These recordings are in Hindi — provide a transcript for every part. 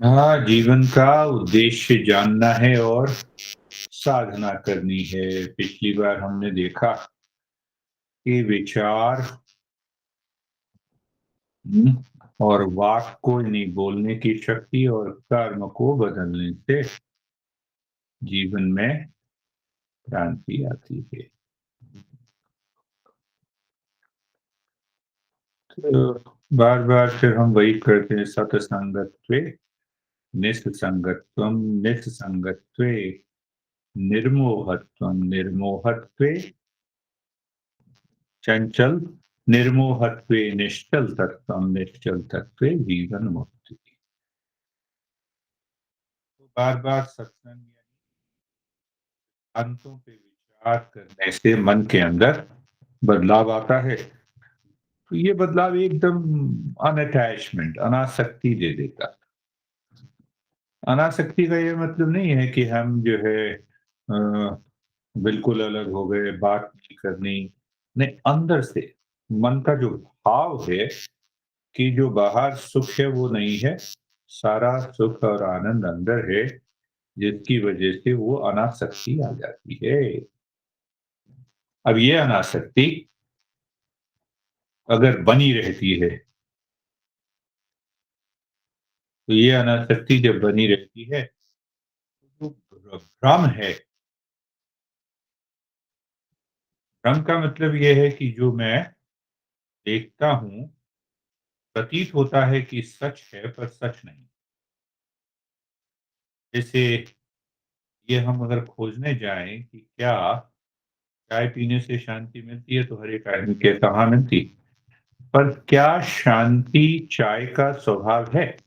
हाँ, जीवन का उद्देश्य जानना है और साधना करनी है। पिछली बार हमने देखा कि विचार हुँ, और वाक को नहीं बोलने की शक्ति और कर्म को बदलने से जीवन में क्रांति आती है। तो बार-बार फिर हम वही करते हैं सतसंगत्वे, निस्संगत्वं, निस्संगत्वे निर्मोहत्वं, निर्मोहत्वे चंचल, निर्मोहत्वे निश्चल तत्वं, निश्चल तत्वे जीवन मुक्ति। तो बार-बार सत्संग यानी अंतों पे विचार करने से मन के अंदर बदलाव आता है। तो ये बदलाव एकदम अनअटैचमेंट, अनासक्ति दे देता है। अनासक्ति का ये मतलब नहीं है कि हम जो है बिल्कुल अलग हो गए, बात नहीं करनी। नहीं, अंदर से मन का जो भाव है कि जो बाहर सुख है वो नहीं है, सारा सुख और आनंद अंदर है, जिसकी वजह से वो अनासक्ति आ जाती है। अब ये अनासक्ति अगर बनी रहती है, तो ये अनासक्ति जब बनी रहती है, तो जो भ्रम है, भ्रम का मतलब ये है कि जो मैं देखता हूँ, प्रतीत होता है कि सच है पर सच नहीं। जैसे ये हम अगर खोजने जाएँ कि क्या चाय पीने से शांति मिलती है, तो हर एक आदमी कहता हाँ मिलती। पर क्या शांति चाय का स्वभाव है?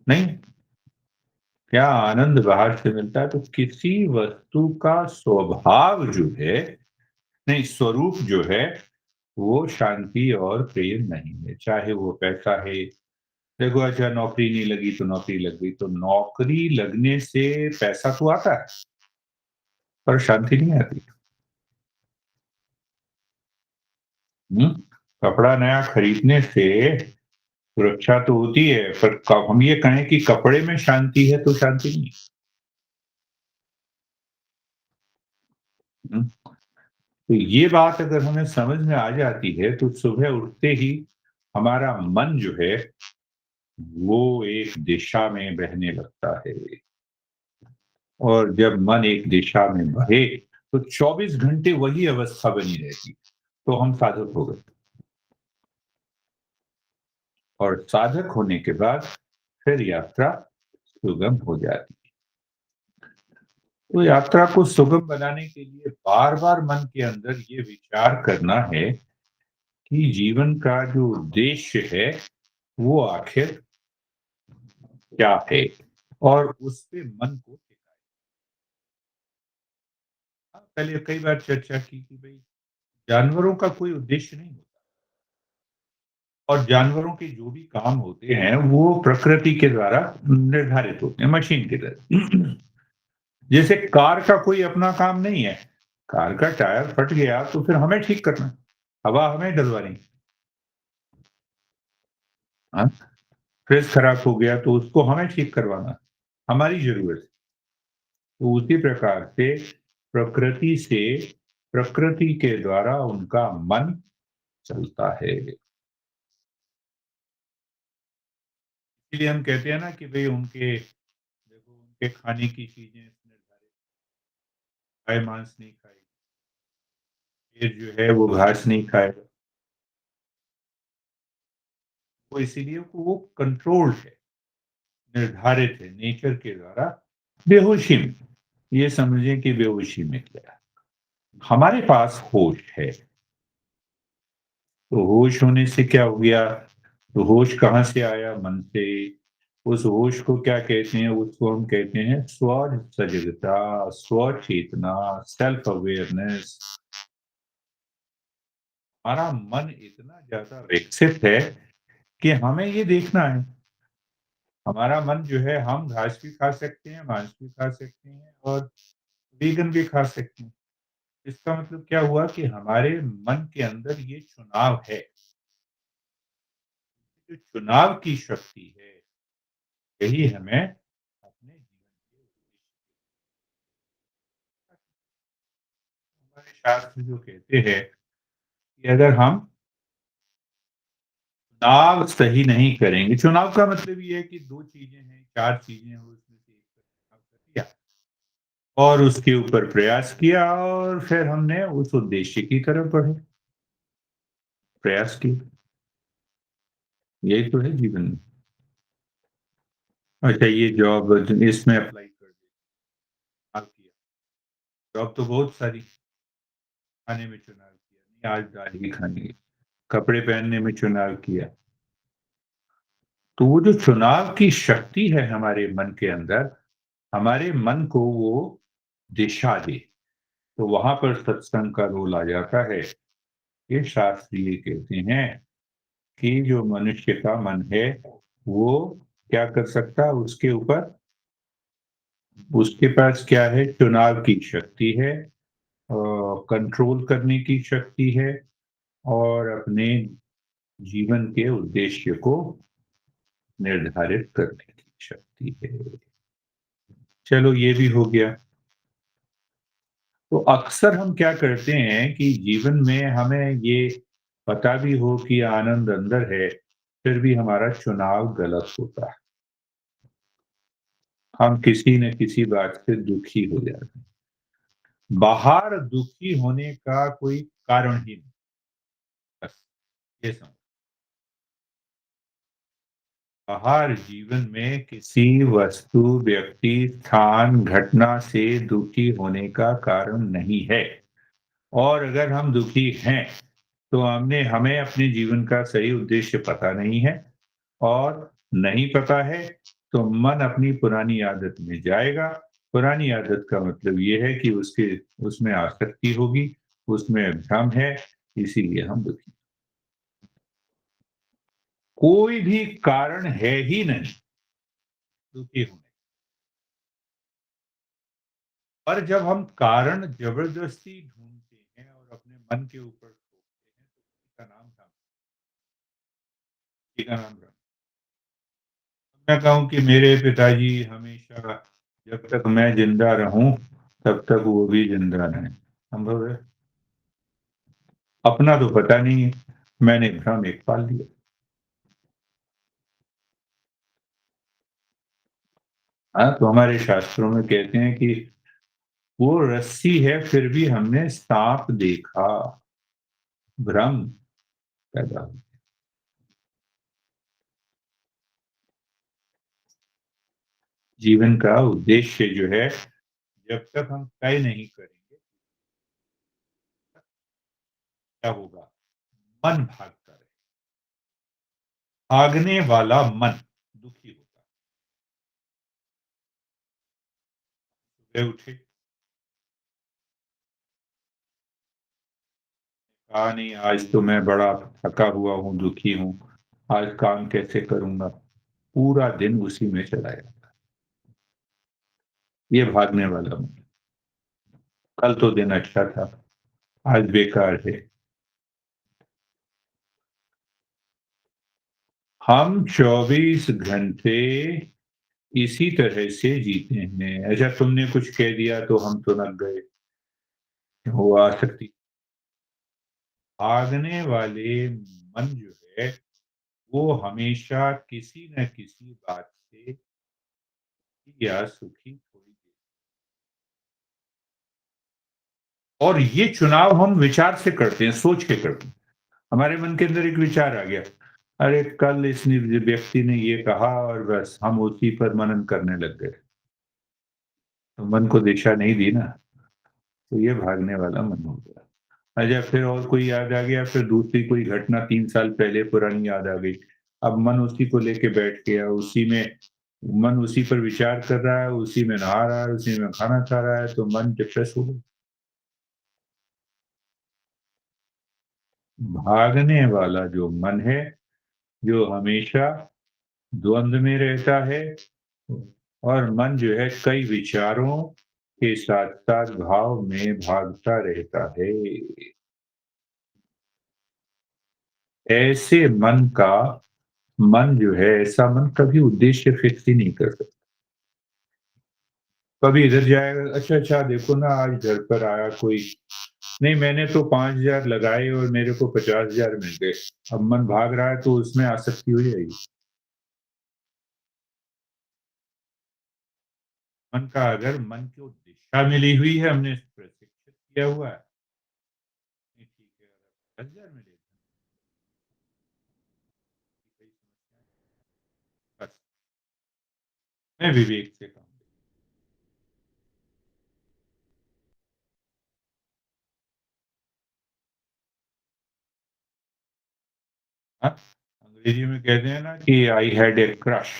नहीं। क्या आनंद बाहर से मिलता है? तो किसी वस्तु का स्वभाव जो है, नहीं, स्वरूप जो है, वो शांति और प्रेम नहीं है। चाहे वो पैसा है, देखो अच्छा नौकरी नहीं लगी तो नौकरी लग गई, तो नौकरी लगने से पैसा तो आता है, पर शांति नहीं आती। हुँ? कपड़ा नया खरीदने से सुरक्षा तो होती है, पर क हम ये कहें कि कपड़े में शांति है तो शांति नहीं है। हुँ? तो ये बात अगर हमें समझ में आ जाती है, तो सुबह उठते ही हमारा मन जो है, वो एक दिशा में बहने लगता है। और जब मन एक दिशा में बहे, तो 24 घंटे वही अवस्था बनी रहती है। तो हम साधक हो गए, और साधक होने के बाद फिर यात्रा सुगम हो जाती है। तो यात्रा को सुगम बनाने के लिए बार-बार मन के अंदर ये विचार करना है कि जीवन का जो उद्देश्य है, वो आखिर क्या है? और उस पे मन को टिकाए। हाँ, पहले कई बार चर्चा की कि भई जानवरों का कोई उद्देश्य नहीं होता, और जानवरों के जो भी काम होते हैं, वो प्रकृति के द्वारा निर्धारित होते हैं, मशीन की तरह। जैसे कार का कोई अपना काम नहीं है। कार का टायर फट गया तो फिर हमें ठीक करना है, हवा हमें डलवानी है। हाँ? फ्रिज खराब हो गया तो उसको हमें ठीक करवाना है, हमारी ज़रूरत है। तो उसी प्रकार से प्रकृति से प्रकृति के द्वारा उनका मन चलता है। इसीलिए हम कहते हैं ना कि भई उनके देखो उनके खाने की चीज़ें निर्धारित, गाय मांस नहीं खाएगी, शेर जो है वो घास नहीं खाएगा। वो इसीलिए वो कंट्रोल्ड है, निर्धारित है नेचर के द्वारा। बेहोशी में, ये समझें कि बेहोशी में क्या है। हमारे पास होश है, तो होश होने से क्या हो गया? तो होश कहाँ से आया? मन से। उस होश को क्या कहते हैं? उसको हम कहते हैं स्व सजगता, स्व चेतना, सेल्फ अवेयरनेस। हमारा मन इतना ज़्यादा विकसित है कि हमें ये देखना है। हमारा मन जो है, हम घास भी खा सकते हैं, मांस भी खा सकते हैं और वीगन भी खा सकते हैं। इसका मतलब क्या हुआ कि हमारे मन के अंदर ये चुनाव है। जो चुनाव की शक्ति है, यही हमें अपने जीवन के हमारे शास्त्र जो कहते हैं कि अगर हम चुनाव सही नहीं करेंगे, चुनाव का मतलब ये है कि 2 चीज़ें हैं, 4 चीज़ें हैं, उसमें से एक का चुनाव कर लिया और उसके ऊपर प्रयास किया और फिर हमने उस उद्देश्य की तरफ बढ़े, प्रयास किए। यही तो है जीवन में। अच्छा ये जॉब इसमें अप्लाई कर दिया, चुनाव किया। जॉब तो बहुत सारी, खाने में चुनाव किया, नहीं आज दाल ही खानी है, कपड़े पहनने में चुनाव किया। तो वो जो चुनाव की शक्ति है हमारे मन के अंदर, हमारे मन को वो दिशा दे, तो वहाँ पर सत्संग का रोल आ जाता है। ये शास्त्र ये कहते हैं कि जो मनुष्य का मन है, वो क्या कर सकता है उसके ऊपर, उसके पास क्या है चुनाव की शक्ति है, कंट्रोल करने की शक्ति है और अपने जीवन के उद्देश्य को निर्धारित करने की शक्ति है। चलो ये भी हो गया। तो अक्सर हम क्या करते हैं कि जीवन में हमें ये पता भी हो कि आनंद अंदर है, फिर भी हमारा चुनाव गलत होता है। हम किसी न किसी बात से दुखी हो जाते हैं। बाहर दुखी होने का कोई कारण ही नहीं, बस ये समझ। बाहर जीवन में किसी वस्तु, व्यक्ति, स्थान, घटना से दुखी होने का कारण नहीं है। और अगर हम दुखी हैं, तो हमने हमें अपने जीवन का सही उद्देश्य पता नहीं है और नहीं पता है, तो मन अपनी पुरानी आदत में जाएगा। पुरानी आदत का मतलब ये है कि उसके उसमें आसक्ति होगी, उसमें भ्रम है, इसीलिए हम दुखी। कोई भी कारण है ही नहीं दुखी होने। पर जब हम कारण ज़बरदस्ती ढूँढते हैं और अपने मन के ऊपर थोपते हैं, तो उसी का नाम भ्रम, उसी का नाम भ्रम। मैं कहूँ कि मेरे पिताजी हमेशा जब तक मैं ज़िंदा रहूँ, तब तक वो भी ज़िंदा रहें। संभव है? अपना तो पता नहीं है, मैंने भ्रम एक पाल लिया। हाँ, तो हमारे शास्त्रों में कहते हैं कि वो रस्सी है फिर भी हमने साँप देखा, भ्रम पैदा हुआ। जीवन का उद्देश्य जो है, जब तक हम तय नहीं करेंगे, क्या होगा? मन भागता रहेगा। भागने वाला मन दुखी होता है। सुबह उठे, कहा नहीं आज तो मैं बड़ा थका हुआ हूँ, दुखी हूँ, आज काम कैसे करूँगा? पूरा दिन उसी में चला जाता है। ये भागने वाला मन। कल तो दिन अच्छा था, आज बेकार है। हम 24 घंटे इसी तरह से जीते हैं। अच्छा तुमने कुछ कह दिया तो हम तुनक गए, वो आसक्ति। भागने वाले मन जो है, वो हमेशा किसी न किसी बात से या सुखी थोड़ी देर। और ये चुनाव हम विचार से करते हैं, सोच के करते हैं। हमारे मन के अंदर एक विचार आ गया, अरे कल इस व्यक्ति ने ये कहा और बस हम उसी पर मनन करने लग गए। तो मन को दिशा नहीं दी ना, तो ये भागने वाला मन हो गया। अच्छा फिर और कोई याद आ गया, फिर दूसरी कोई घटना 3 साल पहले पुरानी याद आ गई। अब मन उसी को लेके बैठ गया, उसी में मन उसी पर विचार कर रहा है, उसी में नहा रहा है, उसी में खाना खा रहा है, तो मन डिप्रेस हो गया। भागने वाला जो मन है, जो हमेशा द्वंद में रहता है और मन जो है कई विचारों के साथ-साथ भाव में भागता रहता है। ऐसे मन का मन जो है ऐसा मन कभी उद्देश्य फिक्स ही नहीं कर सकता। कभी इधर जाएगा, अच्छा, अच्छा देखो ना आज घर पर आया कोई, नहीं मैंने तो 5,000 लगाए और मेरे को 50,000 मिल गए। अब मन भाग रहा है तो उसमें आसक्ति हो जाएगी। मन का अगर मन को दिशा मिली हुई है, हमने प्रशिक्षित किया हुआ है, नहीं ठीक है, अगर 10,000 मिले, कोई समस्या नहीं, बस मैं विवेक से काम हाँ, अंग्रेजी में कहते हैं ना कि I had a crush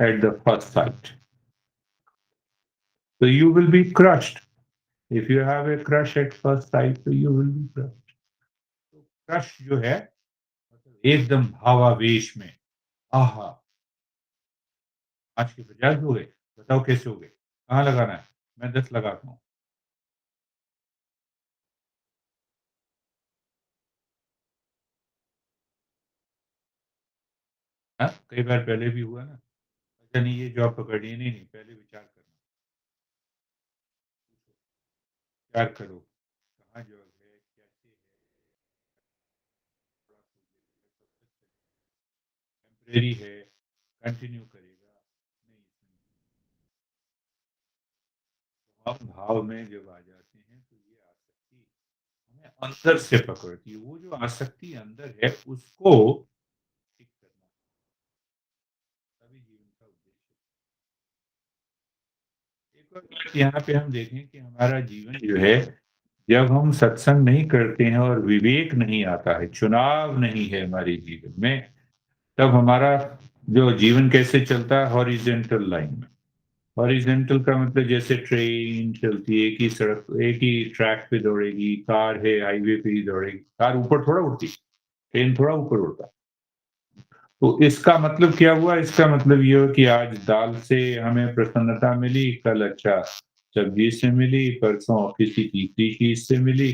at the first sight, so you will be crushed. If you have a crush at first sight, so you will be crushed. तो क्रश जो है मतलब एकदम भावावेश में, आहा! आज के 50 हो गए, बताओ कैसे हो गए? कहाँ लगाना है? मैं 10 लगाता हूँ। हाँ, कई बार पहले भी हुआ ना, अच्छा नहीं ये जॉब पकड़नी है, नहीं, नहीं पहले विचार करना, विचार करो, कहाँ जॉब है, कैसे है, टेम्परेरी है, कंटिन्यू करेगा, नहीं इसमें हम भाव में जब आ जाते हैं तो ये आसक्ति हमें अंदर से पकड़ती है। वो जो आसक्ति अंदर है उसको ठीक करना तभी जीवन का उद्देश्य। एक और बात यहाँ पे हम देखें कि हमारा जीवन जो है, जब हम सत्संग नहीं करते हैं और विवेक नहीं आता है, चुनाव नहीं है हमारे जीवन में, तब हमारा जो जीवन कैसे चलता है हॉरिजॉन्टल लाइन में। हॉरिजॉन्टल का मतलब जैसे ट्रेन चलती है, एक ही सड़क, एक ही ट्रैक पे दौड़ेगी, कार है हाईवे पे ही दौड़ेगी, कार ऊपर थोड़ा उड़ती, ट्रेन थोड़ा ऊपर उड़ता। तो इसका मतलब क्या हुआ? इसका मतलब ये हुआ कि आज दाल से हमें प्रसन्नता मिली, कल अच्छा सब्जी से मिली, परसों किसी तीसरी चीज से मिली।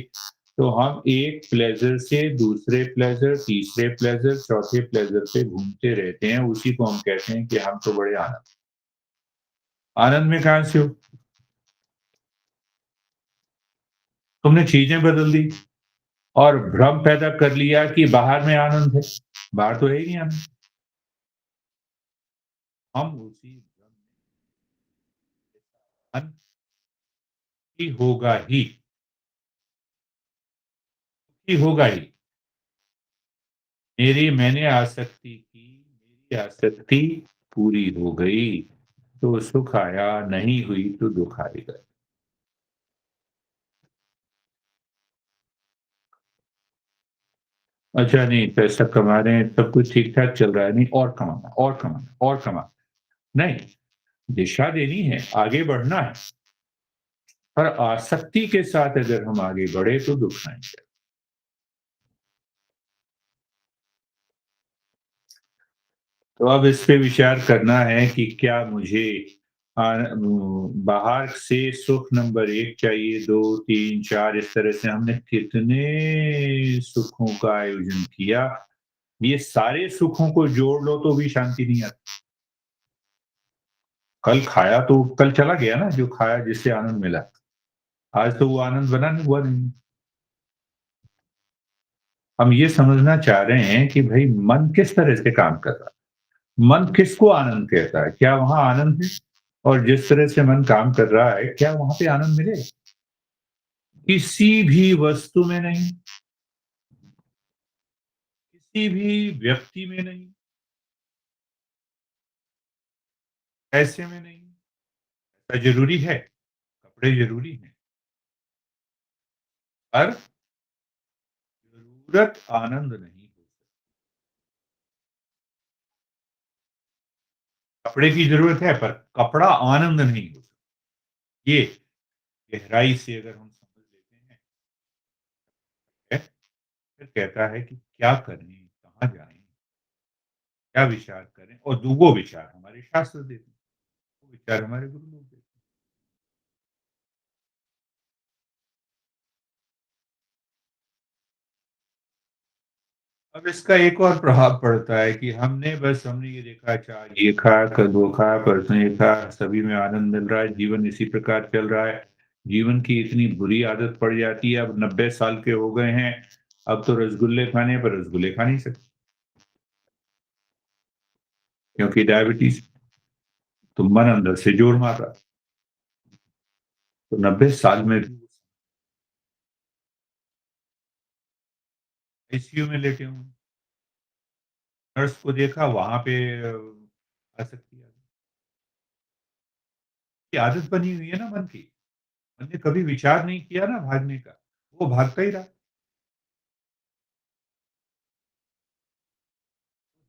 तो हम एक प्लेज़र से दूसरे प्लेज़र, तीसरे प्लेज़र, चौथे प्लेज़र पे घूमते रहते हैं, उसी को हम कहते हैं कि हम तो बड़े आनंद आनंद में कहाँ से हो? तुमने चीज़ें बदल दी और भ्रम पैदा कर लिया कि बाहर में आनंद है, बाहर तो है ही नहीं आनंद। हम उसी भ्रम में मन ही होगा ही होगा ही। मैंने आसक्ति की, मेरी आसक्ति पूरी हो गई, तो सुख आया, नहीं हुई तो दुःख आएगा। अच्छा नहीं पैसा कमा रहे हैं, सब कुछ ठीक-ठाक चल रहा है, नहीं और कमाना, और कमाना, और कमाना। नहीं, दिशा देनी है, आगे बढ़ना है, पर आसक्ति के साथ अगर हम आगे बढ़े तो दुःख आएँगे। तो अब इस पे विचार करना है कि क्या मुझे बाहर से सुख नंबर 1 चाहिए, 2, 3, 4 इस तरह से हमने कितने सुखों का आयोजन किया। ये सारे सुखों को जोड़ लो तो भी शांति नहीं आती। कल खाया तो कल चला गया ना, जो खाया जिससे आनंद मिला। आज तो वो आनंद बना नहीं हुआ नहीं। हम ये समझना चाह रहे हैं कि भई मन किस तरह से काम कर रहा है? मन किसको आनंद कहता है? क्या वहाँ आनंद है? और जिस तरह से मन काम कर रहा है, क्या वहाँ पे आनंद मिलेगा? किसी भी वस्तु में नहीं, किसी भी व्यक्ति में नहीं, पैसे में नहीं। पैसा ज़रूरी है, कपड़े ज़रूरी हैं, पर ज़रूरत आनंद नहीं हो सकती। कपड़े की ज़रूरत है, पर कपड़ा आनंद नहीं हो सकता। ये गहराई से अगर हम समझ लेते हैं, है, फिर कहता है कि क्या करें, कहाँ जाएँ, क्या विचार करें, और वो विचार हमारे शास्त्र देते हैं, वो विचार हमारे गुरु लोग देते हैं। अब इसका एक और प्रभाव पड़ता है कि हमने ये देखा, अच्छा ये खाया, कल वो खाया, परसों ये खाया, सभी में आनंद मिल रहा है, जीवन इसी प्रकार चल रहा है। जीवन की इतनी बुरी आदत पड़ जाती है, अब 90 साल के हो गए हैं, अब तो रसगुल्ले खाने हैं, पर रसगुल्ले खा नहीं सकते, क्योंकि डायबिटीज़। तो मन अंदर से जोर मार रहा है। तो 90 साल में भी आईसीयू में लेटे हुए हैं। नर्स को देखा, वहाँ पे आसक्ति आ गई। ये आदत बनी हुई है ना मन की। मन ने कभी विचार नहीं किया ना भागने का, वो भागता ही रहा।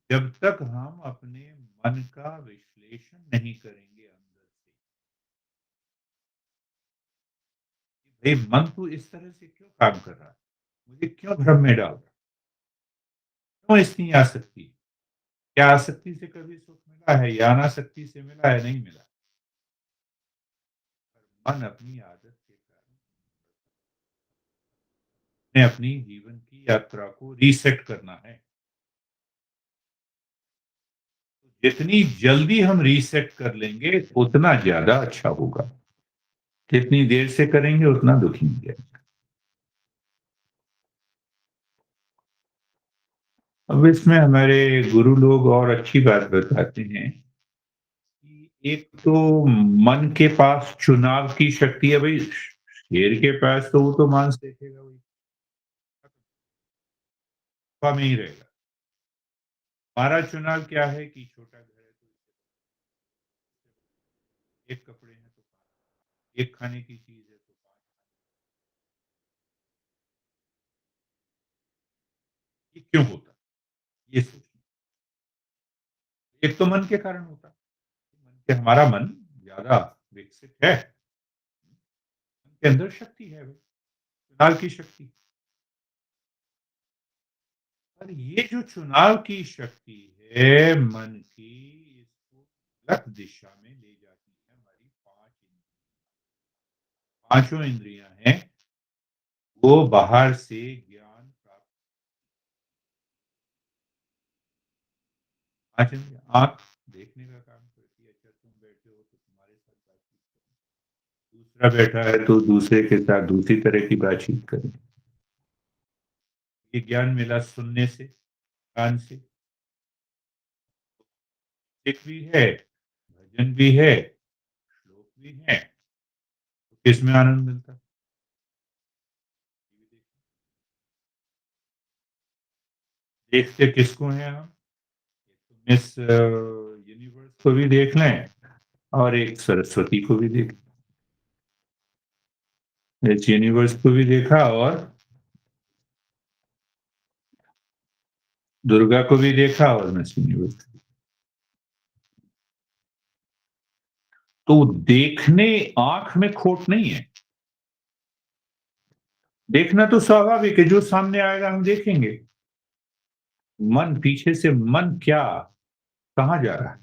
जब तक हम अपने मन का विश्लेषण नहीं करेंगे अंदर से, कि भई मन तू इस तरह से क्यों काम कर रहा है? मुझे क्यों भ्रम में डाल रहा है? क्यों इतनी आसक्ति? क्या आसक्ति से कभी सुख मिला है या अनासक्ति से मिला है? नहीं मिला। पर मन अपनी आदत के कारण ने अपनी जीवन की यात्रा को रीसेट करना है। जितनी जल्दी हम रीसेट कर लेंगे, उतना ज़्यादा अच्छा होगा। जितनी देर से करेंगे, उतना दुखी होंगे। अब इसमें हमारे गुरु लोग और अच्छी बात बताते हैं कि एक तो मन के पास चुनाव की शक्ति है। भई शेर के पास तो वो तो मांस देखेगा वही, गुफा में ही रहेगा। हमारा चुनाव क्या है कि छोटा घर है तो एक कपड़े हैं तो 5, एक खाने की चीज़ है तो 5। ये क्यों होता है? ये सोचिए। एक तो मन के कारण होता है। मन के हमारा मन ज़्यादा विकसित है, मन के अंदर शक्ति है भई, चुनाव की शक्ति। और ये जो चुनाव की शक्ति है मन की, इसको गलत दिशा में ले जाती है हमारी 5 इंद्रियाँ। पाँचों इंद्रियाँ हैं, वो बाहर से ज्ञान प्राप्त। 5 इंद्रियाँ, आँख देखने का काम करती है, अच्छा तुम बैठे हो तो तुम्हारे साथ बातचीत करूँ, दूसरा बैठा है तो दूसरे के साथ दूसरी तरह की बातचीत करें। ये ज्ञान मिला सुनने से, कान से, एक भी है, भजन भी है, श्लोक भी है, तो किसमें आनंद मिलता है? देखते किसको हैं हम? मिस यूनिवर्स को भी देख लें और एक सरस्वती को भी देख। मिस यूनिवर्स को भी देखा और दुर्गा को भी देखा और मिस यूनिवर्स। तो देखने, आँख में खोट नहीं है। देखना तो स्वाभाविक है, जो सामने आएगा हम देखेंगे। मन पीछे से, मन क्या, कहाँ जा रहा है?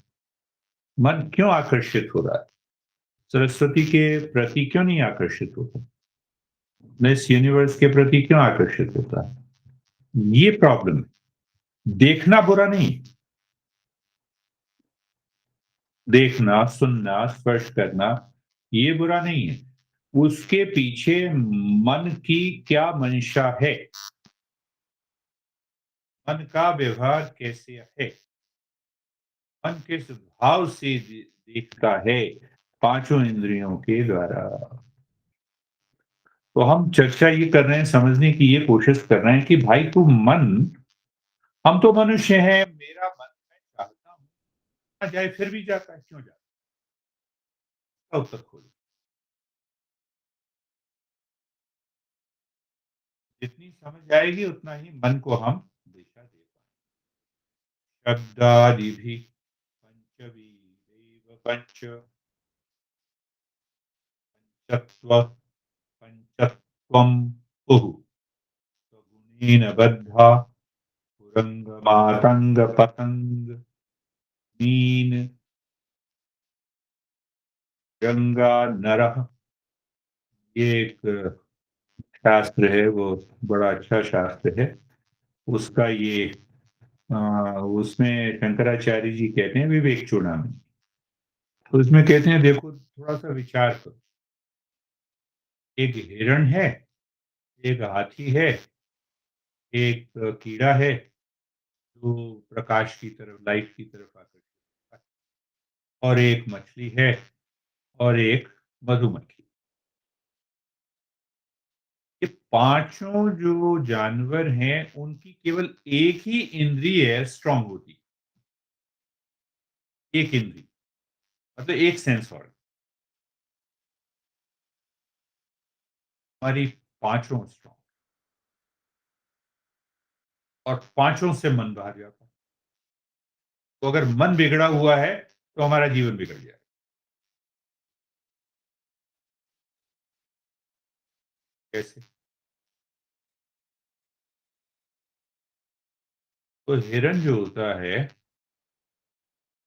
मन क्यों आकर्षित हो रहा है? सरस्वती के प्रति क्यों नहीं आकर्षित होता? मिस यूनिवर्स के प्रति क्यों आकर्षित होता है? ये प्रॉब्लम है। देखना बुरा नहीं, देखना, सुनना, स्पर्श करना, ये बुरा नहीं है। उसके पीछे मन की क्या मंशा है? मन का व्यवहार कैसे है? मन किस भाव से देखता है? पांचों इंद्रियों के द्वारा। तो हम चर्चा ये कर रहे हैं, समझने की ये कोशिश कर रहे हैं कि भाई तू मन, हम तो मनुष्य हैं, मेरा मन मैं चाहता हूँ ना जाए, फिर भी जाता है, क्यों जाता है? इसका उत्तर खोलो। जितनी समझ आएगी उतना ही मन को हम दिशा दे पाएंगे। शब्दादि पंचवीरेव पंच पंचत्व पंचत्वं पुः स्वगुणेन बद्धा पुरंगमातंग पतंग मीन गंगा नरः। ये एक शास्त्र है, वो बड़ा अच्छा शास्त्र है। उसका ये उसमें शंकराचार्य जी कहते हैं विवेक चूड़ामणि। तो उसमें कहते हैं देखो थोड़ा-सा विचार करो, एक हिरण है, एक हाथी है, एक कीड़ा है जो प्रकाश की तरफ लाइट की तरफ आकर्षित होता है और एक मछली है और एक मधुमक्खी। ये पाँचों जो जानवर हैं, उनकी केवल एक ही इंद्रिय स्ट्रॉन्ग होती है, एक इंद्रिय मतलब एक सेंस ऑर्गन। हमारी पाँचों स्ट्रॉन्ग और पाँचों से मन बाहर जाता है। तो अगर मन बिगड़ा हुआ है, तो हमारा जीवन बिगड़ जाएगा। कैसे? तो हिरन जो होता है,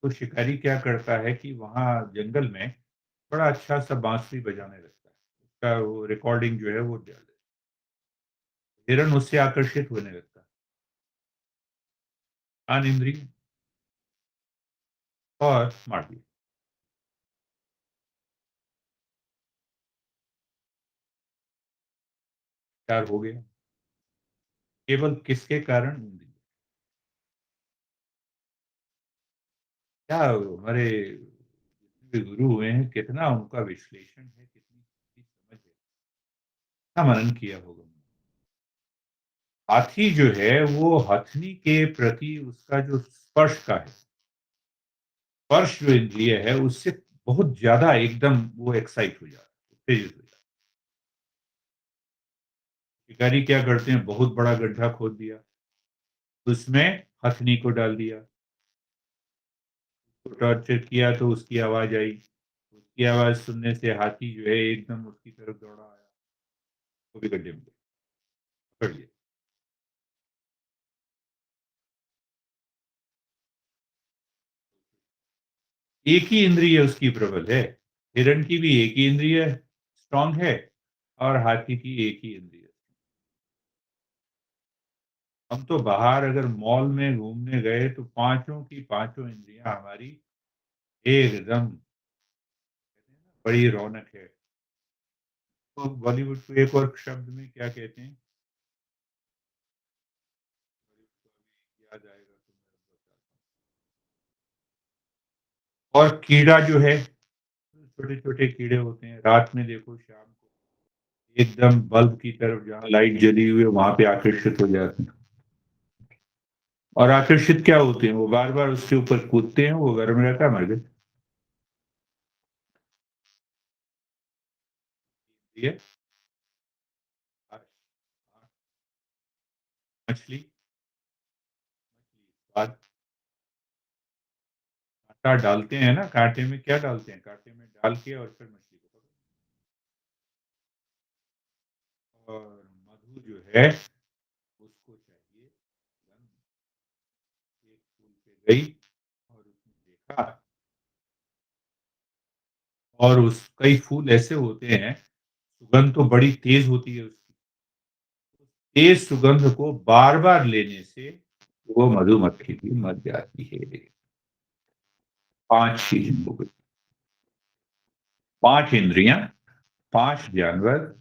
तो शिकारी क्या करता है कि वहाँ जंगल में बड़ा अच्छा-सा बाँसुरी बजाने लगता है। उसका वो रिकॉर्डिंग जो है वो डाल देता है। हिरन उससे आकर्षित होने लगता है। ज्ञान इंद्रिय और मार दिया। प्यार हो गया। केवल किसके कारण? इंद्रिय। क्या हमारे जितने भी गुरु हुए हैं, कितना उनका विश्लेषण है, कितनी गहरी समझ है, कितना मनन किया होगा। हाथी जो है, वो हथनी के प्रति उसका जो स्पर्श का है, स्पर्श जो इंद्रिय है, उससे बहुत ज़्यादा एकदम वो एक्साइट हो जाता है, उत्तेजित हो जाता है। शिकारी क्या करते हैं, बहुत बड़ा गड्ढा खोद दिया, उसमें हथनी को डाल दिया, उसको टॉर्चर किया तो उसकी आवाज़ आई। उसकी आवाज़ सुनने से हाथी जो है एकदम उसकी तरफ दौड़ा आया, वो भी गड्ढे में पकड़ लिया। एक ही इंद्रिय उसकी प्रबल है। हिरण की भी एक ही इंद्रिय स्ट्रॉन्ग है और हाथी की एक ही इंद्रिय। हम तो बाहर अगर मॉल में घूमने गए तो पाँचों की पाँचों इंद्रियाँ हमारी एकदम बड़ी रौनक है। तो बॉलीवुड को एक और शब्द में क्या कहते हैं? याद आएगा तो मैं बताता हूँ। और कीड़ा जो है, छोटे-छोटे कीड़े होते हैं, रात में देखो शाम को एकदम बल्ब की तरफ जहाँ लाइट जली हुई है वहाँ पे आकर्षित हो जाते हैं। और आकर्षित क्या होते हैं? वो बार-बार उसके ऊपर कूदते हैं, वो गर्म रहता है, मर गए। ये अ, मछली स्वाद काँटा डालते हैं ना, काँटे में क्या डालते हैं? काँटे में डाल के और फिर मछली को पकड़ो। और मधु जो है, उसको चाहिए गंध। एक फूल पे गई और उसने देखा और उस कई फूल ऐसे होते हैं, सुगंध तो बड़ी तेज़ होती है उसकी। तेज़ सुगंध को बार-बार लेने से वो मधुमक्खी भी मर जाती है। 5 चीज़ें हो गई। 5 इंद्रियाँ, 5 जानवर,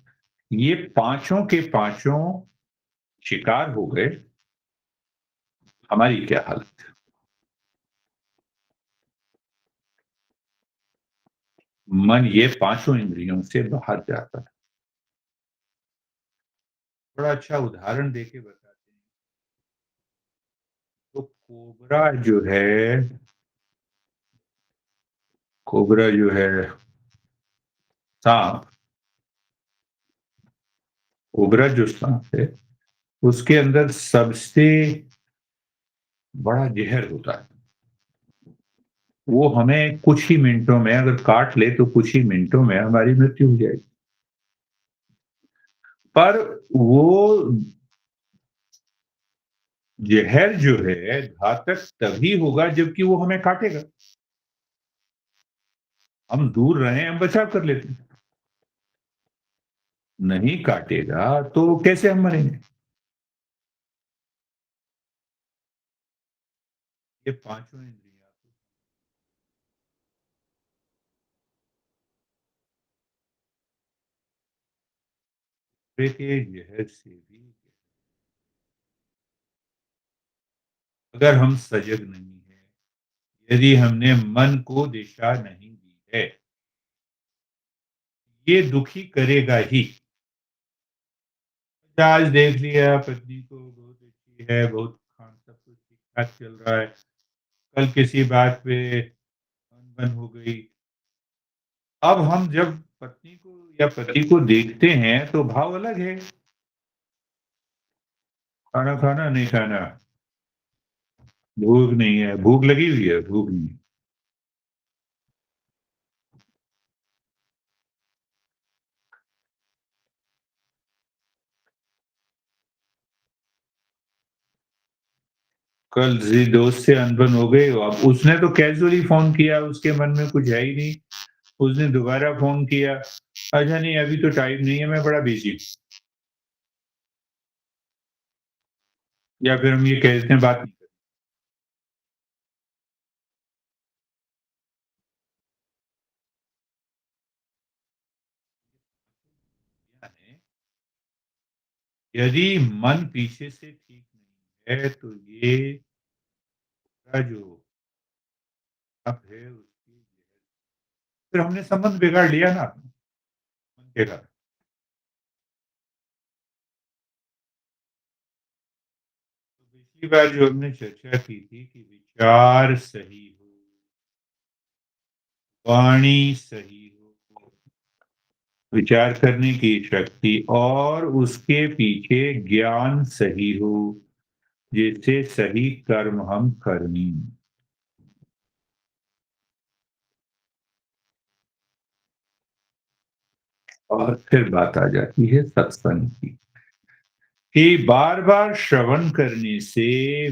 ये पाँचों के पाँचों शिकार हो गए, हमारी क्या हालत? मन ये पाँचों इंद्रियों से बाहर जाता है। बड़ा अच्छा उदाहरण देके बताते हैं। तो कोबरा जो है साँप, कोबरा जो साँप है, उसके अंदर सबसे बड़ा ज़हर होता है। वो हमें कुछ ही मिनटों में अगर काट ले तो कुछ ही मिनटों में हमारी मृत्यु हो जाएगी। पर वो ज़हर जो है घातक तभी होगा जबकि वो हमें काटेगा। हम दूर रहें, हम बचाव कर लेते हैं। नहीं काटेगा तो कैसे हम मरेंगे? ये पाँचों इंद्रियाँ दूसरे के ज़हर से भी, अगर हम सजग नहीं हैं, यदि हमने मन को दिशा नहीं दी है, ये दुखी करेगा ही। आज देख लिया पत्नी को बहुत अच्छी है, बहुत हाँ, सब कुछ ठीक-ठाक चल रहा है। कल किसी बात पे अनबन हो गई। अब हम जब पत्नी को या पति को देखते हैं तो भाव अलग है। खाना खाना, नहीं खाना, भूख नहीं है, भूख लगी हुई है, भूख नहीं है। कल किसी दोस्त से अनबन हो गई, अब उसने तो कैज़ुअली फ़ोन किया, उसके मन में कुछ है ही नहीं। उसने दोबारा फ़ोन किया, अच्छा नहीं अभी तो टाइम नहीं है, मैं बड़ा बिज़ी हूँ। या फिर हम ये कह देते हैं बात नहीं करनी है। यदि मन पीछे से ठीक नहीं है, तो ये का जो अब है उसकी फिर हमने संबंध बिगाड़ लिया ना मन के कारण। तो पिछली बार जो हमने चर्चा की थी कि विचार सही हो, वाणी सही हो, विचार करने की शक्ति और उसके पीछे ज्ञान सही हो, जिससे सही कर्म हम करें। और फिर बात आ जाती है सत्संग की, कि बार-बार श्रवण करने से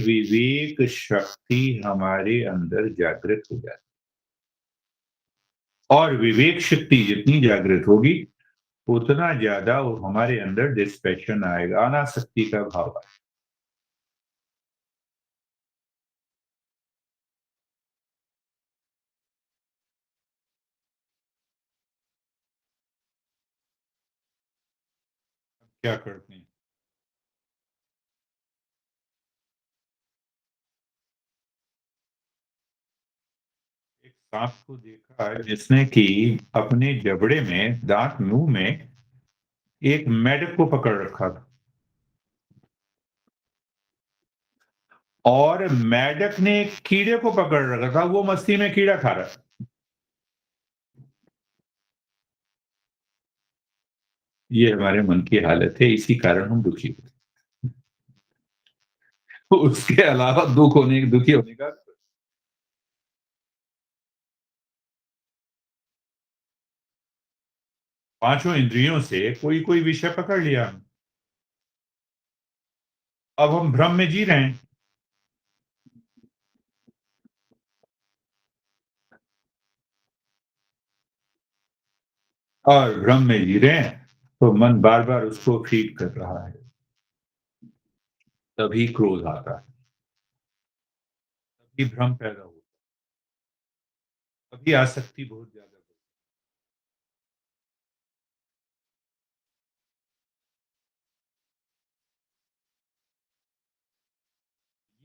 विवेक शक्ति हमारे अंदर जागृत हो जाती है और विवेक शक्ति जितनी जागृत होगी, उतना ज़्यादा वो हमारे अंदर डिस्पैशन आएगा, अनासक्ति का भाव आएगा। क्या करते हैं? एक सांप को देखा है जिसने कि अपने जबड़े में, दाँत मुँह में एक मेढक को पकड़ रखा था और मेढक ने एक कीड़े को पकड़ रखा था, वो मस्ती में कीड़ा खा रहा था। ये हमारे मन की हालत है, इसी कारण हम दुखी होते हैं। उसके अलावा दुखी होने का पाँचों इंद्रियों से कोई-कोई विषय पकड़ लिया हमने। अब हम भ्रम में जी रहे हैं और भ्रम में जी रहे हैं, तो मन बार-बार उसको फीड कर रहा है। तभी क्रोध आता है, तभी भ्रम पैदा होता है, तभी आसक्ति बहुत ज़्यादा बढ़ती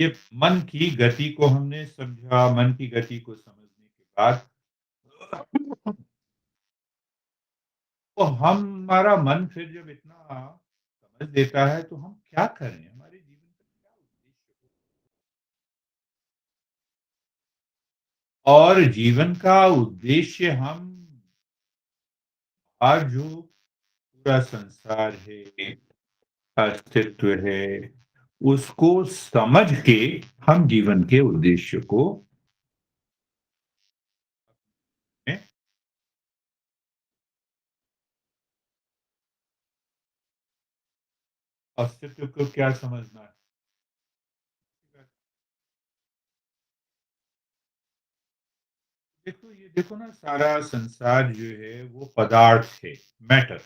है। ये मन की गति को हमने समझा, मन की गति को समझने के बाद तो हमारा मन फिर जब इतना समझ लेता है, तो हम क्या करें? हमारे जीवन का क्या उद्देश्य हो? और जीवन का उद्देश्य हम आज जो पूरा संसार है, अस्तित्व है, उसको समझ के हम जीवन के उद्देश्य को में अस्तित्व को क्या समझना है? देखो ये देखो ना सारा संसार जो है वो पदार्थ है, मैटर।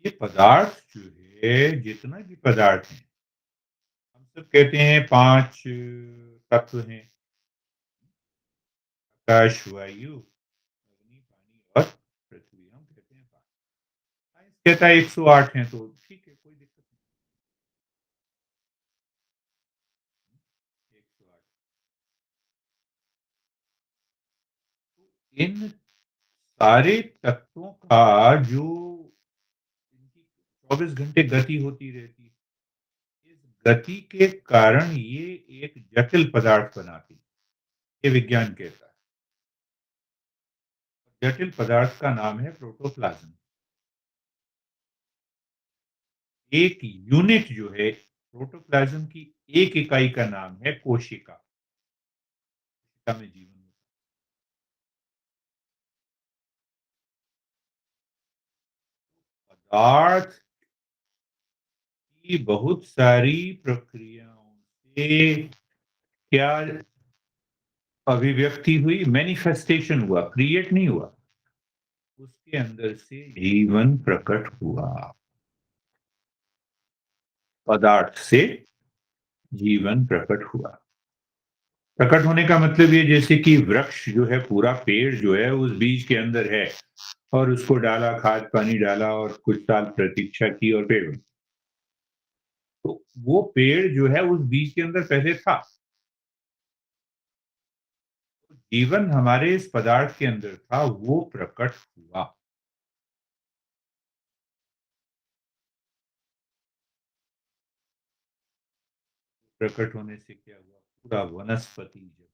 ये पदार्थ जो है ये जितना भी पदार्थ हैं, हम सब कहते हैं 5 तत्व हैं, आकाश, वायु, अग्नि, पानी और पृथ्वी। हम कहते हैं 5। साइंस कहता है 108 हैं, तो ठीक है, कोई दिक्कत नहीं, 108। इन सारे तत्वों का जो इनकी 24 घंटे गति होती रहती है, इस गति के कारण ये एक जटिल पदार्थ बनाती है, ये विज्ञान कहता है। जटिल पदार्थ का नाम है प्रोटोप्लाज्म। एक यूनिट जो है प्रोटोप्लाज्म की, एक इकाई का नाम है कोशिका। कोशिका में जीवन होता है। पदार्थ की बहुत सारी प्रक्रियाओं से क्या अभिव्यक्ति हुई, मैनिफेस्टेशन हुआ, क्रिएट नहीं हुआ। उसके अंदर से जीवन प्रकट हुआ। पदार्थ से जीवन प्रकट हुआ। प्रकट होने का मतलब ये, जैसे कि वृक्ष जो है, पूरा पेड़ जो है उस बीज के अंदर है, और उसको डाला, खाद पानी डाला और कुछ साल प्रतीक्षा की और पेड़ बना। तो वो पेड़ जो है उस बीज के अंदर पहले था। तो जीवन हमारे इस पदार्थ के अंदर था, वो प्रकट हुआ। प्रकट होने से क्या हुआ? पूरा वनस्पति जगत।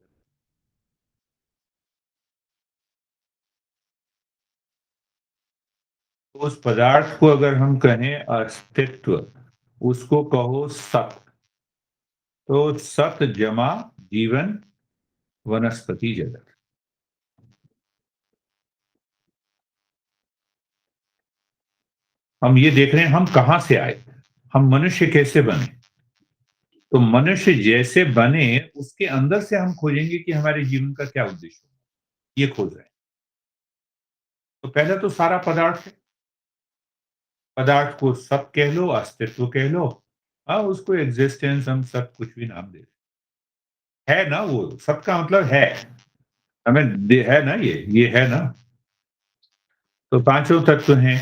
तो उस पदार्थ को अगर हम कहें अस्तित्व, उसको कहो सत, तो सत जमा जीवन, वनस्पति जगत। हम ये देख रहे हैं हम कहाँ से आए, हम मनुष्य कैसे बने। तो मनुष्य जैसे बने, उसके अंदर से हम खोजेंगे कि हमारे जीवन का क्या उद्देश्य है, ये खोज रहे हैं। तो पहले तो सारा पदार्थ है, पदार्थ को सत कह लो, अस्तित्व कह लो। हाँ, उसको एग्जिस्टेंस हम सब कुछ भी नाम दे, है ना, वो सत का मतलब है। है ना, ये है ना। तो पांचों तत्व हैं।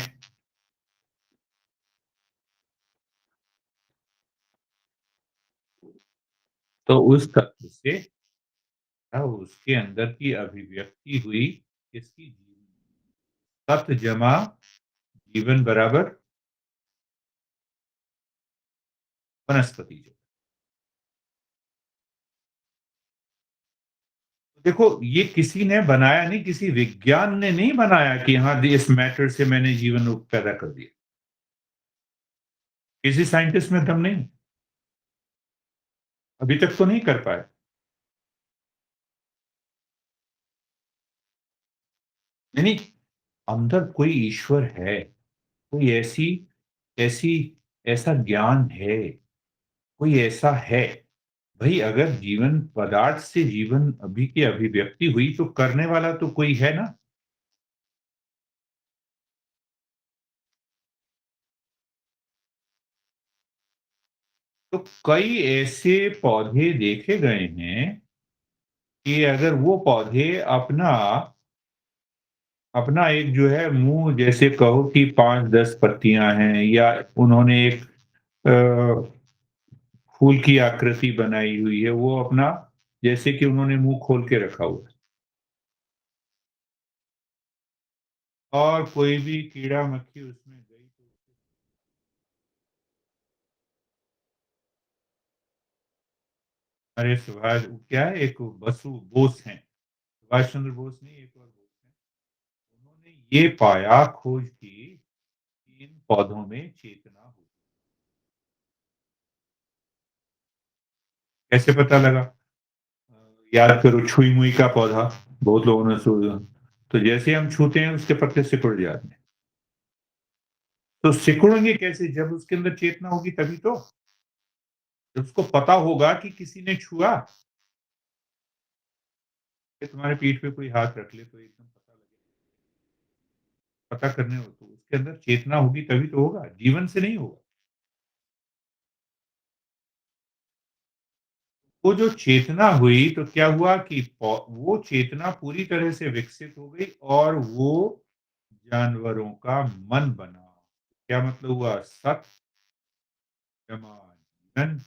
तो उस तत्व से उसके अंदर की अभिव्यक्ति हुई, किसकी? जीवन। सत जमा जीवन बराबर वनस्पति जो। देखो, ये किसी ने बनाया नहीं, किसी विज्ञान ने नहीं बनाया कि हाँ इस मैटर से मैंने जीवन पैदा कर दिया। किसी साइंटिस्ट में दम नहीं, अभी तक तो नहीं कर पाए। नहीं नहीं, अंदर कोई ईश्वर है, कोई ऐसी ऐसी ऐसा ज्ञान है, कोई ऐसा है। भाई, अगर जीवन पदार्थ से जीवन अभी की अभिव्यक्ति हुई, तो करने वाला तो कोई है ना। तो कई ऐसे पौधे देखे गए हैं कि अगर वो पौधे अपना अपना एक जो है मुंह, जैसे कहो कि 5-10 पत्तियां हैं, या उन्होंने एक फूल की आकृति बनाई हुई है, वो अपना, जैसे कि उन्होंने मुंह खोल के रखा हुआ है, और कोई भी कीड़ा मक्खी उसमें गई तो। अरे सुभाष, क्या है, एक बसु बोस हैं, सुभाष चंद्र बोस नहीं, एक और बोस हैं। उन्होंने ये पाया, खोज की कि इन पौधों में चेतना होती है। कैसे पता लगा? याद करो छुई मुई का पौधा, बहुत लोगों ने सुना। तो जैसे हम छूते हैं, उसके पत्ते सिकुड़ जाते हैं। तो सिकुड़ेंगे कैसे? जब उसके अंदर चेतना होगी तभी तो। जब उसको पता होगा कि किसी ने छुआ, कि तुम्हारे पीठ पे कोई हाथ रख ले तो एकदम पता लगे, पता करने हो तो उसके अंदर चेतना होगी तभी तो होगा, जीवन से नहीं होगा। वो जो चेतना हुई तो क्या हुआ कि वो चेतना पूरी तरह से विकसित हो गई और वो जानवरों का मन बना। क्या मतलब हुआ? सत जमा जीवन।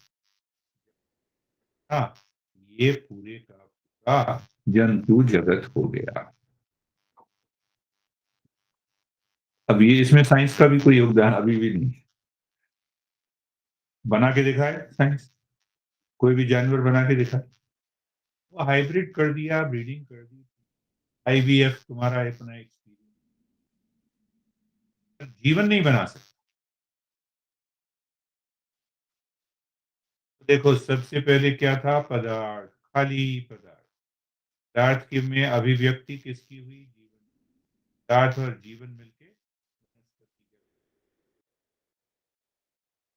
हाँ, ये पूरे का पूरा जंतु जगत हो गया। अब ये इसमें साइंस का भी कोई योगदान अभी भी नहीं। बना के दिखाए साइंस, कोई भी जानवर बना के दिखाए। वो हाइब्रिड कर दिया, ब्रीडिंग कर दी, आईवीएफ तुम्हारा अपना एक्सपीरियंस, जीवन नहीं बना सकता। देखो सबसे पहले क्या था? पदार्थ, खाली पदार्थ। पदार्थ की में अभिव्यक्ति किसकी हुई? जीवन। पदार्थ और जीवन मिलके वनस्पति जगत।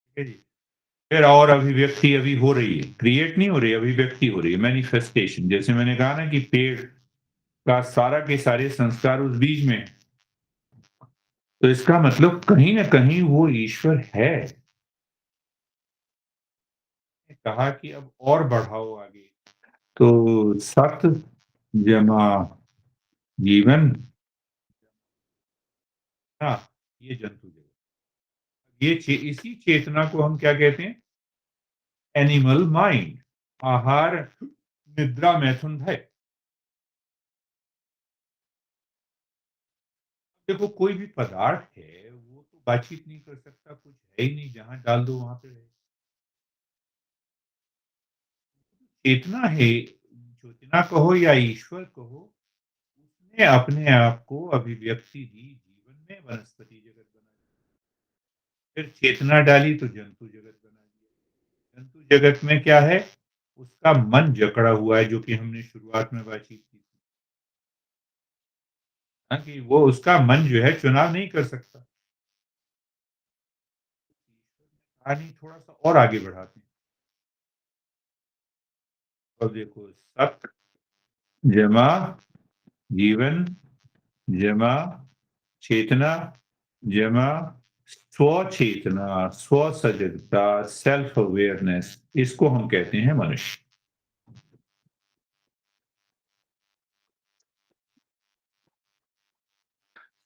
ठीक है जी। फिर और अभिव्यक्ति अभी हो रही है, क्रिएट नहीं हो रही, अभिव्यक्ति हो रही है, मैनिफेस्टेशन। जैसे मैंने कहा ना कि पेड़ का सारा के सारे संस्कार उस बीज में है। तो इसका मतलब कहीं ना कहीं वो ईश्वर है। कहा कि अब और बढ़ाओ आगे। तो सत जमा जीवन, हाँ, ये जंतु जगत। इसी चेतना को हम क्या कहते हैं? Animal mind. आहार निद्रा मैथुन भय। देखो कोई भी पदार्थ है वो तो बातचीत नहीं कर सकता, कुछ है ही नहीं, जहां डाल दो वहां पे रहे। चेतना है, चेतना कहो या ईश्वर कहो, उसने अपने आप को अभिव्यक्ति दी, जीवन में वनस्पति जगत बना दिया। फिर चेतना डाली तो जंतु जगत बना दिया। जंतु जगत में क्या है? उसका मन जकड़ा हुआ है, जो कि हमने शुरुआत में बातचीत की थी। हाँ, कि वो उसका मन जो है चुनाव नहीं कर सकता। कहानी थोड़ा-सा और आगे बढ़ाते हैं। अब देखो सत जमा जीवन जमा चेतना जमा स्वचेतना, स्वसजगता, सेल्फ अवेयरनेस, इसको हम कहते हैं मनुष्य।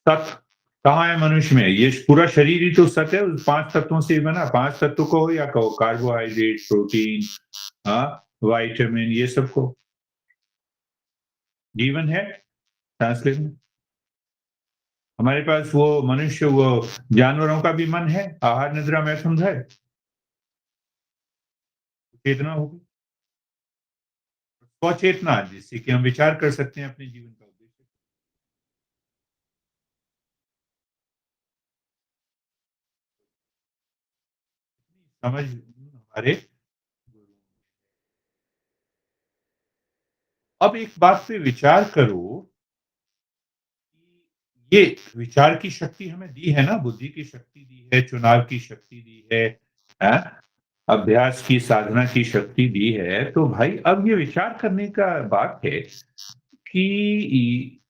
सत कहाँ है मनुष्य में? ये पूरा शरीर ही तो सत है, उस 5 तत्वों से ही बना। 5 तत्व कहो या कहो कार्बोहाइड्रेट, प्रोटीन, हाँ, विटामिन, ये सब को जीवन है ट्रांसलेट में। हमारे पास वो मनुष्य, वो जानवरों का भी मन है, आहार निद्रा मैथुन है, चेतना होगी, स्वचेतना, जिससे कि हम विचार कर सकते हैं अपने जीवन का उद्देश्य। समझ हमारे गुरु। अब एक बात पे विचार करो कि ये विचार की शक्ति हमें दी है ना, बुद्धि की शक्ति दी है, चुनाव की शक्ति दी है, हैं? अभ्यास की, साधना की शक्ति दी है। तो भाई अब ये विचार करने का बात है कि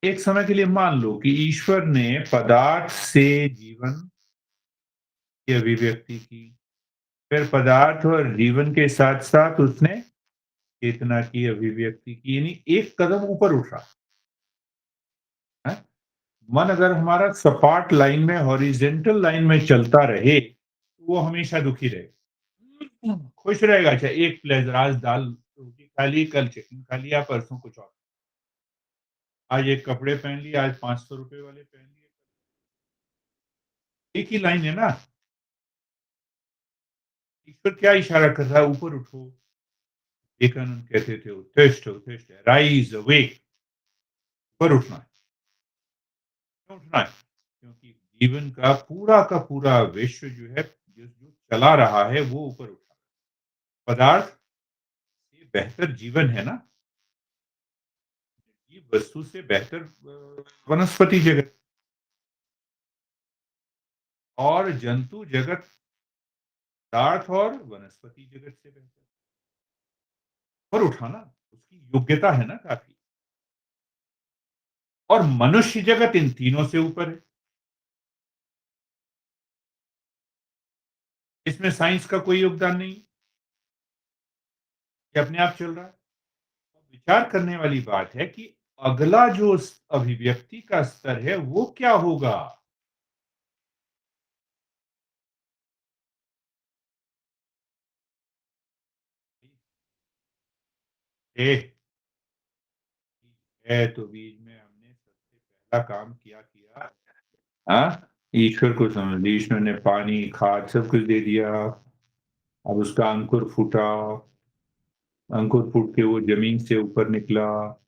एक समय के लिए मान लो कि ईश्वर ने पदार्थ से जीवन की अभिव्यक्ति की, फिर पदार्थ और जीवन के साथ-साथ उसने चेतना की अभिव्यक्ति की, यानी एक कदम ऊपर उठा, हैं? मन अगर हमारा सपाट लाइन में, हॉरिज़ॉन्टल लाइन में चलता रहे, तो वो हमेशा दुखी रहेगा। खुश रहेगा, चाहे एक प्लेज़र, आज दाल रोटी खा ली, कल चिकन खा लिया, परसों कुछ और। आज एक कपड़े पहन लिए, आज ₹500 वाले पहन लिए। एक ही लाइन है ना। ईश्वर क्या इशारा कर रहा है? ऊपर उठो। विवेकानंद कहते थे, उत्तिष्ठ उत्तिष्ठ, राइज अवेक, ऊपर उठना है। क्यों उठना है? क्योंकि जीवन का पूरा विश्व जो है, जो चला रहा है वो ऊपर उठा। पदार्थ से बेहतर जीवन है ना, ये वस्तु से बेहतर वनस्पति जगत और जंतु जगत, पदार्थ और वनस्पति जगत से बेहतर ऊपर उठाना, उसकी योग्यता है ना काफी। और मनुष्य जगत इन तीनों से ऊपर है। इसमें साइंस का कोई योगदान नहीं। ये अपने आप चल रहा है। विचार करने वाली बात है कि अगला जो अभिव्यक्ति का स्तर है वो क्या होगा? ए है तो बीज में हमने सबसे पहला काम किया। हाँ? ईश्वर को समझ लिया, ईश्वर ने पानी, खाद सब कुछ दे दिया। अब उसका अंकुर फूटा, अंकुर फूट के वो ज़मीन से ऊपर निकला,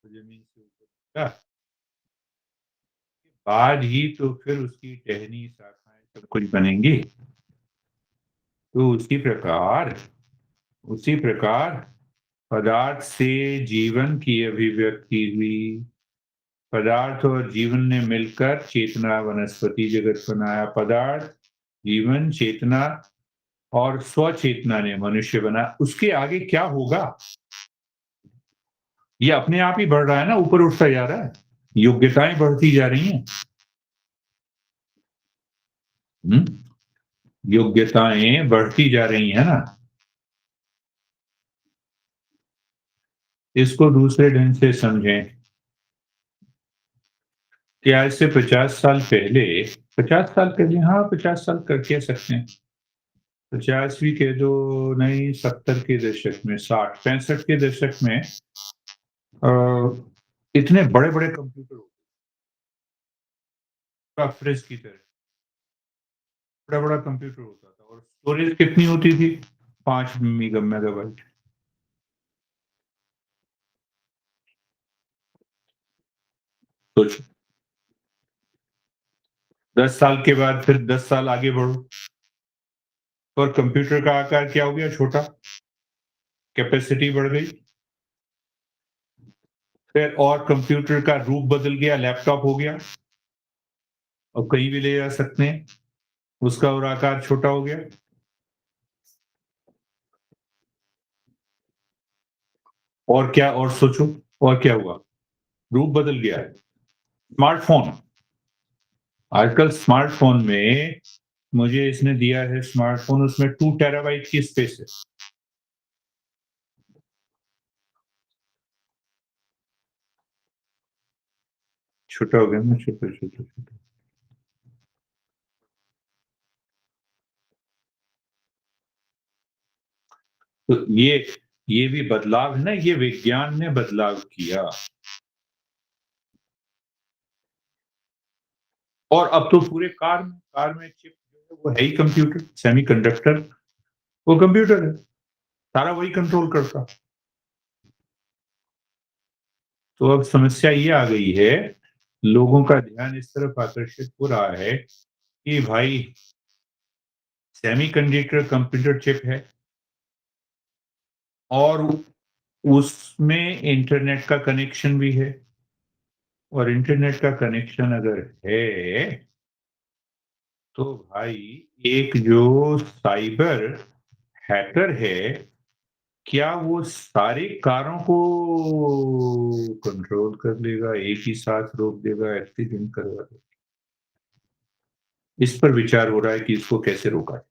ज़मीन से ऊपर निकला, बाद ही तो फिर उसकी टहनी, शाखाएँ सब कुछ बनेंगी। तो उसी प्रकार पदार्थ से जीवन की अभिव्यक्ति हुई। पदार्थ और जीवन ने मिलकर चेतना वनस्पति जगत बनाया। पदार्थ, जीवन, चेतना और स्वचेतना ने मनुष्य बना। उसके आगे क्या होगा? ये अपने आप ही बढ़ रहा है ना, ऊपर उठता जा रहा है। योग्यताएँ बढ़ती जा रही हैं। हुँ? योग्यताएँ बढ़ती जा रही हैं ना। इसको दूसरे ढंग से समझें कि आज से 50 साल पहले, 50 साल पहले, हाँ, 50 साल कर कह सकते हैं। 50 भी कह दो, नहीं, 70 के दशक में, 60-65 के दशक में अ, इतने बड़े-बड़े कंप्यूटर होते थे, फ्रिज की तरह, बड़ा-बड़ा कंप्यूटर होता था और स्टोरेज कितनी होती थी? 5 मेगाबाइट। सोचो, 10 साल के बाद फिर 10 साल आगे बढ़ो, और कंप्यूटर का आकार क्या हो गया? छोटा, कैपेसिटी बढ़ गई। फिर और कंप्यूटर का रूप बदल गया, लैपटॉप हो गया। अब कहीं भी ले जा सकते हैं, उसका और आकार छोटा हो गया। और क्या, और सोचो, और क्या हुआ? रूप बदल गया है। स्मार्टफ़ोन, आजकल स्मार्टफ़ोन में मुझे इसने दिया है स्मार्टफ़ोन, उसमें 2 टेराबाइट की स्पेस है। छोटा हो गया ना, छोटा, छोटा, छोटा। तो ये भी बदलाव है ना, ये विज्ञान ने बदलाव किया। और अब तो पूरे कार में चिप जो है वो है ही कंप्यूटर, सेमीकंडक्टर, वो कंप्यूटर है। सारा वही कंट्रोल करता। तो अब समस्या ये आ गई है, लोगों का ध्यान इस तरफ आकर्षित हो रहा है कि भाई, सेमीकंडक्टर कंप्यूटर चिप है और उसमें इंटरनेट का कनेक्शन भी है, और इंटरनेट का कनेक्शन अगर है, तो भाई एक जो साइबर हैकर है, क्या वो सारे कारों को कंट्रोल कर लेगा, एक ही साथ रोक देगा, एक्सीडेंट करवा देगा? इस पर विचार हो रहा है कि इसको कैसे रोका जाए।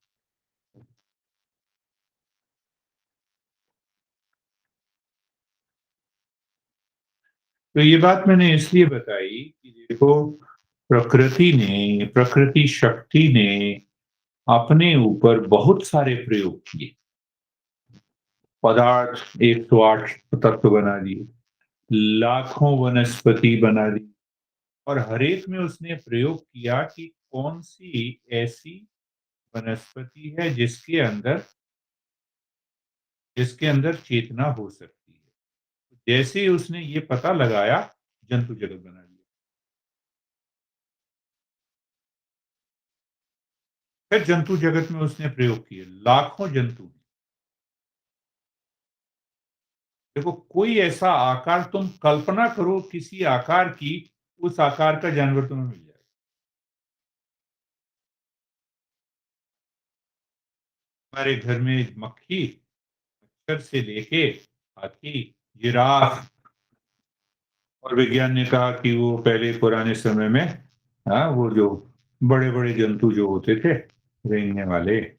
तो ये बात मैंने इसलिए बताई कि देखो, प्रकृति शक्ति ने अपने ऊपर बहुत सारे प्रयोग किए। पदार्थ 108 तत्व बना दिए, लाखों वनस्पति बना दी, और हर एक में उसने प्रयोग किया कि कौन-सी ऐसी वनस्पति है जिसके अंदर चेतना हो सकती है। जैसे ही उसने ये पता लगाया, जंतु जगत बना दिया। फिर जंतु जगत में उसने प्रयोग किए, लाखों जंतु। देखो, कोई ऐसा आकार तुम कल्पना करो, किसी आकार की, उस आकार का जानवर तुम्हें मिल जाएगा। हमारे घर में मक्खी, मच्छर से लेके हाथी, जिराफ, और विज्ञान ने कहा कि वो पहले पुराने समय में, हाँ, वो जो बड़े-बड़े जंतु जो होते थे, रेंगने वाले,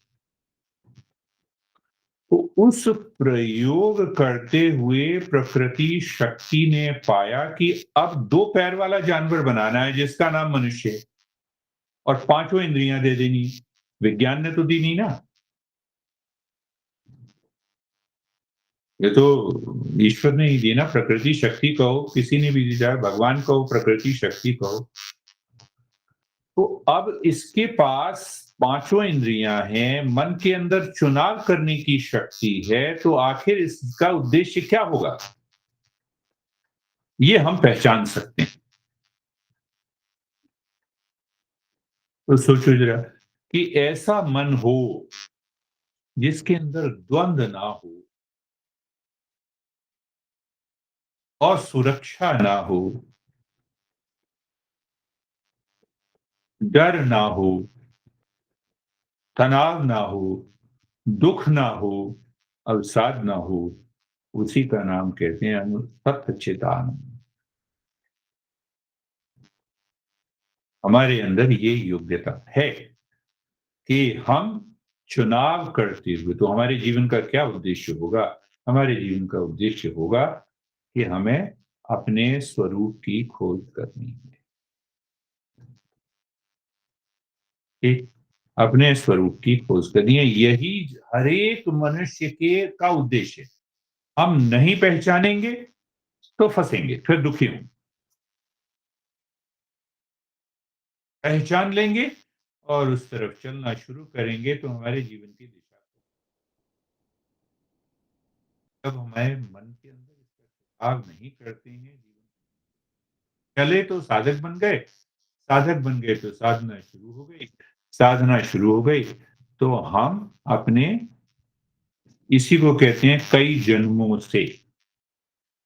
तो उस प्रयोग करते हुए प्रकृति शक्ति ने पाया कि अब 2 पैर वाला जानवर बनाना है जिसका नाम मनुष्य है और पाँचों इंद्रियाँ दे देनी है। विज्ञान ने तो दी नहीं ना। ये तो ईश्वर ने ही दी ना, प्रकृति शक्ति कहो, किसी ने भी दी, चाहे भगवान कहो, प्रकृति शक्ति कहो। तो अब इसके पास पाँचों इंद्रियाँ हैं, मन के अंदर चुनाव करने की शक्ति है, तो आखिर इसका उद्देश्य क्या होगा? ये हम पहचान सकते हैं। तो सोचो जरा कि ऐसा मन हो जिसके अंदर द्वंद्व ना हो और सुरक्षा ना हो, डर ना हो, तनाव ना हो, दुख ना हो, अवसाद ना हो, उसी का नाम कहते हैं हम सच्चिदानंद। हमारे अंदर ये योग्यता है कि हम चुनाव करते हुए, तो हमारे जीवन का क्या उद्देश्य होगा? हमारे जीवन का उद्देश्य होगा कि हमें अपने स्वरूप की खोज करनी है। ठीक? अपने स्वरूप की खोज करनी है, यही हर एक मनुष्य के का उद्देश्य है। हम नहीं पहचानेंगे तो फंसेंगे, फिर दुखी होंगे। पहचान लेंगे और उस तरफ चलना शुरू करेंगे तो हमारे जीवन की दिशा, जब हमारे मन के अंदर इसका सुधार नहीं करते हैं, जीवन चले तो साधक बन गए, साधक बन गए तो साधना शुरू हो गई, साधना शुरू हो गई तो हम अपने, इसी को कहते हैं कई जन्मों से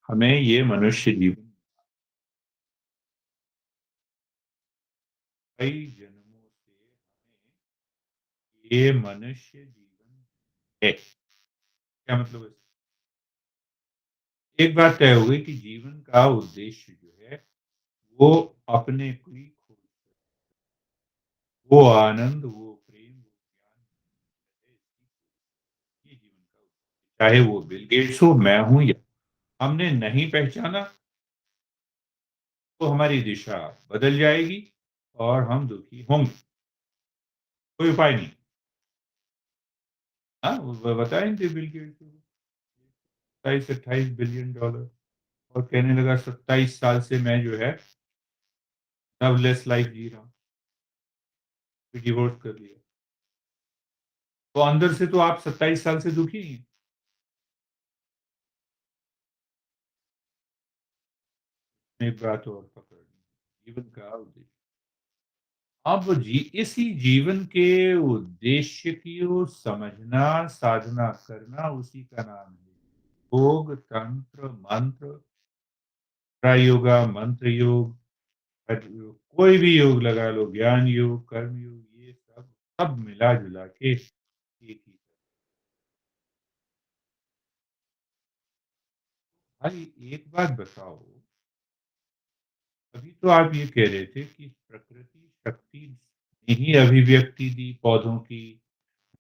हमें ये मनुष्य जीवन, कई जन्मों से हमें ये मनुष्य जीवन है। क्या मतलब है? एक बात तय हो गई कि जीवन का उद्देश्य जो है वो अपने को ही खोज, वो आनंद, वो प्रेम, वो ज्ञान है, ये जीवन का उद्देश्य। चाहे वो बिल गेट्स हो, मैं हूं, या हमने नहीं पहचाना तो हमारी दिशा बदल जाएगी और हम दुखी होंगे। कोई उपाय नहीं। हाँ, वो बताए थे बिल गेट्स को, 27-28 बिलियन डॉलर, और कहने लगा 27 साल से मैं जो है लवलेस लाइफ जी रहा हूँ, फिर डिवोर्स कर लिया। तो अंदर से तो आप 27 साल से दुखी नहीं हैं। एक बात और पकड़ ली, जीवन का उद्देश्य। अब इसी जीवन के उद्देश्य को समझना, साधना करना, उसी का नाम है योग, तंत्र, मंत्र, योगा, मंत्र योग, हठ योग, कोई भी योग लगा लो, ज्ञान योग, कर्म योग, ये सब सब मिला जुला के एक ही। भाई एक बात बताओ, अभी तो आप ये कह रहे थे कि प्रकृति शक्ति ने ही अभिव्यक्ति दी पौधों की,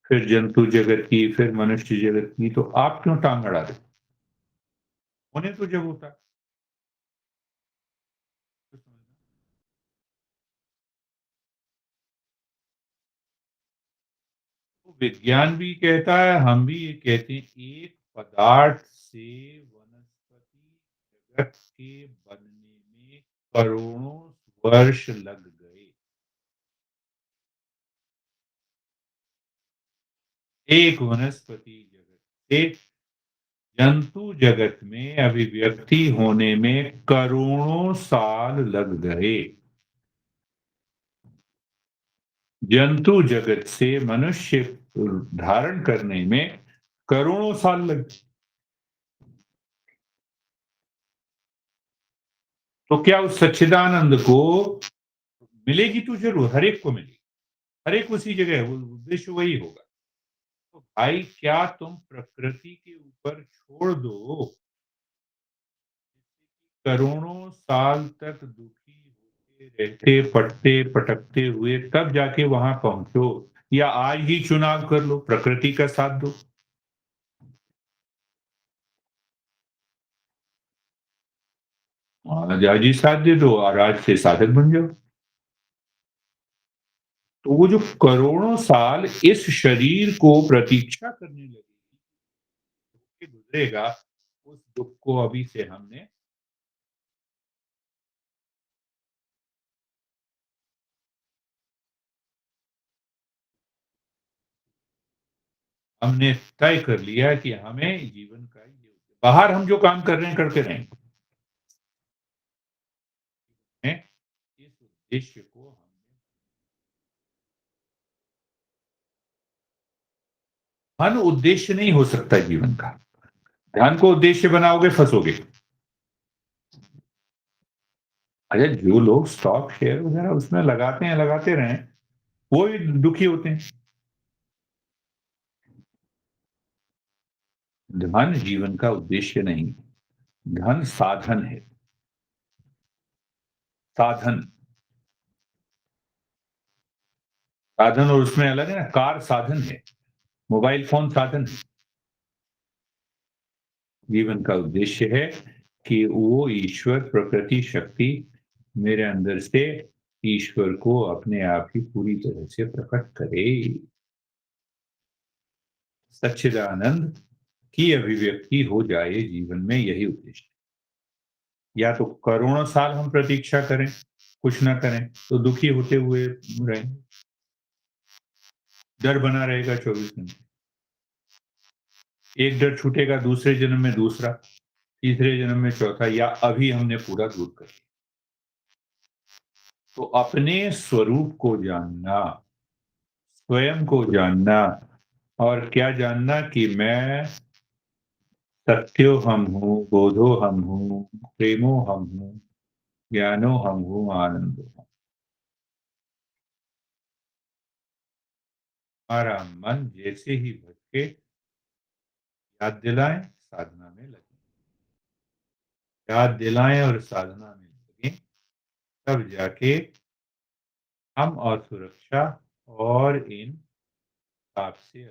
फिर जंतु जगत की, फिर मनुष्य जगत की, तो आप क्यों टांग अड़ा रहे? होने तो जब होता। तो समझना, तो विज्ञान भी कहता है, हम भी ये कहते हैं, एक पदार्थ से वनस्पति जगत के बनने में करोड़ों वर्ष लग गए। एक वनस्पति जगत से जंतु जगत में अभिव्यक्ति होने में करोड़ों साल लग गए। जंतु जगत से मनुष्य धारण करने में करोड़ों साल लग। तो क्या उस सच्चिदानंद को मिलेगी? तो जरूर हर एक को मिलेगी, हर एक उसी जगह है, वो उद्देश्य वही होगा। तो भाई क्या तुम प्रकृति के ऊपर छोड़ दो, करोड़ों साल तक दुखी होते रहते, पटते पटकते हुए, तब जाके वहां पहुंचो, या आज ही चुनाव कर लो, प्रकृति का साथ दो। आज ही साथ दे दो और आज से साधक बन जाओ। तो वो जो करोड़ों साल इस शरीर को प्रतीक्षा करने लगी, कि गुज़रेगा, उस दुःख को अभी से हमने तय कर लिया कि हमें जीवन का ये बाहर हम जो काम कर रहे हैं, करते रहेंगे। हैं, इस उद्देश्य को हमने धन उद्देश्य नहीं हो सकता जीवन का। धन को उद्देश्य बनाओगे, फँसोगे। अच्छा, जो लोग स्टॉक शेयर वगैरह उसमें लगाते हैं, लगाते रहें, वो भी दुखी होते हैं। धन जीवन का उद्देश्य नहीं, धन साधन है। साधन, साधन और उसमें अलग है ना, कार साधन है, मोबाइल फ़ोन साधन है। जीवन का उद्देश्य है कि वो ईश्वर प्रकृति शक्ति मेरे अंदर से ईश्वर को अपने आप ही पूरी तरह से प्रकट करे। सच्चिदानंद की अभिव्यक्ति हो जाए जीवन में, यही उद्देश्य है। या तो करोड़ों साल हम प्रतीक्षा करें, कुछ ना करें, तो दुखी होते हुए रहें। डर बना रहेगा 24 घंटे। एक डर छूटेगा, दूसरे जन्म में दूसरा, तीसरे जन्म में चौथा, या अभी हमने पूरा दूर कर लिया। तो अपने स्वरूप को जानना, स्वयं को जानना, और क्या जानना कि मैं सत्यो हम हूँ, बोधो हम हूँ, प्रेमो हम हूँ, ज्ञानो हम हूँ, आनंदो हम। हमारा मन जैसे ही भटके, याद दिलाएं, साधना में लगे। याद दिलाएं और साधना में लगे, तब जाके हम और सुरक्षा और इन पाप से